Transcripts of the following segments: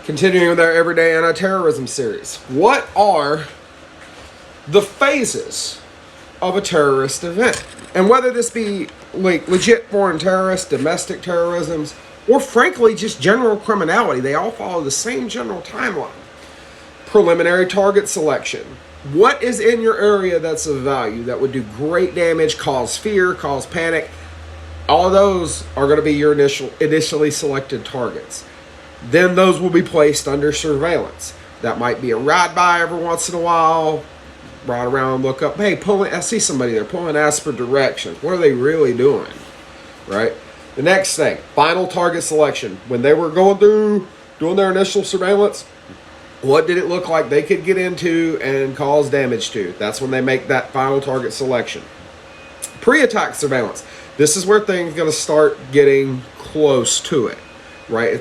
Continuing with our everyday anti-terrorism series. What are the phases of a terrorist event? And whether this be like legit foreign terrorists, domestic terrorisms, or frankly just general criminality, they all follow the same general timeline. Preliminary target selection. What is in your area that's of value, that would do great damage, cause fear, cause panic? All of those are going to be your initially selected targets. Then those will be placed under surveillance. That might be a ride by every once in a while, ride around, look up, hey, I see somebody there, pull and ask for directions. What are they really doing, right? The next thing, final target selection. When they were going through, doing their initial surveillance, what did it look like they could get into and cause damage to? That's when they make that final target selection. Pre-attack surveillance. This is where things are going to start getting close to it, right?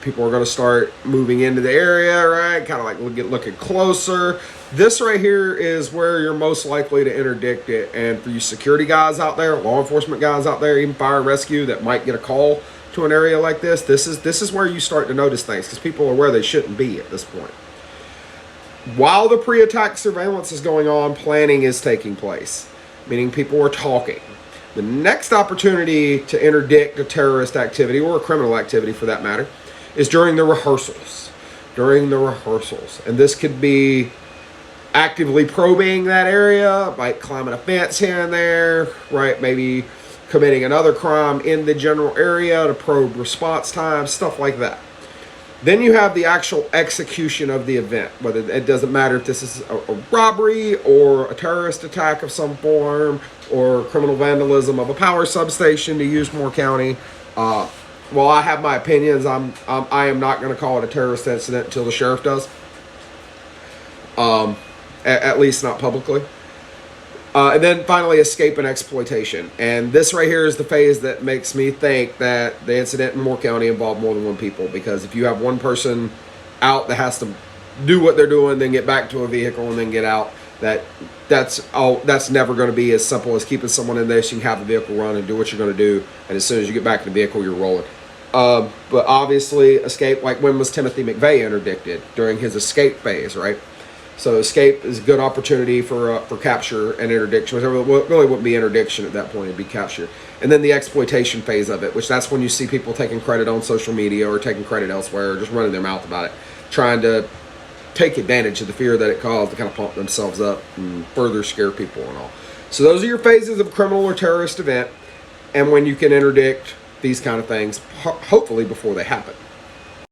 People are going to start moving into the area, right? Kind of like looking closer. This right here is where you're most likely to interdict it. And for you security guys out there, law enforcement guys out there, even fire and rescue that might get a call to an area like this, this is where you start to notice things, because people are where they shouldn't be at this point. While the pre-attack surveillance is going on, planning is taking place, meaning people are talking. The next opportunity to interdict a terrorist activity, or a criminal activity for that matter, is during the rehearsals. And this could be actively probing that area, like climbing a fence here and there, right? Maybe committing another crime in the general area to probe response time, stuff like that. Then you have the actual execution of the event, whether it doesn't matter if this is a robbery or a terrorist attack of some form or criminal vandalism of a power substation to use Moore County. Well, I have my opinions. I am not going to call it a terrorist incident until the sheriff does. At least not publicly. And then finally, escape and exploitation. And this right here is the phase that makes me think that the incident in Moore County involved more than one people. Because if you have one person out that has to do what they're doing, then get back to a vehicle and then get out, that's never going to be as simple as keeping someone in there so you can have the vehicle run and do what you're going to do. And as soon as you get back in the vehicle, you're rolling. But obviously, escape, like when was Timothy McVeigh interdicted? During his escape phase, right? So escape is a good opportunity for capture and interdiction. It really wouldn't be interdiction at that point, it'd be capture. And then the exploitation phase of it, which that's when you see people taking credit on social media or taking credit elsewhere, or just running their mouth about it, trying to take advantage of the fear that it caused to kind of pump themselves up and further scare people and all. So those are your phases of a criminal or terrorist event, and when you can interdict these kind of things, hopefully before they happen.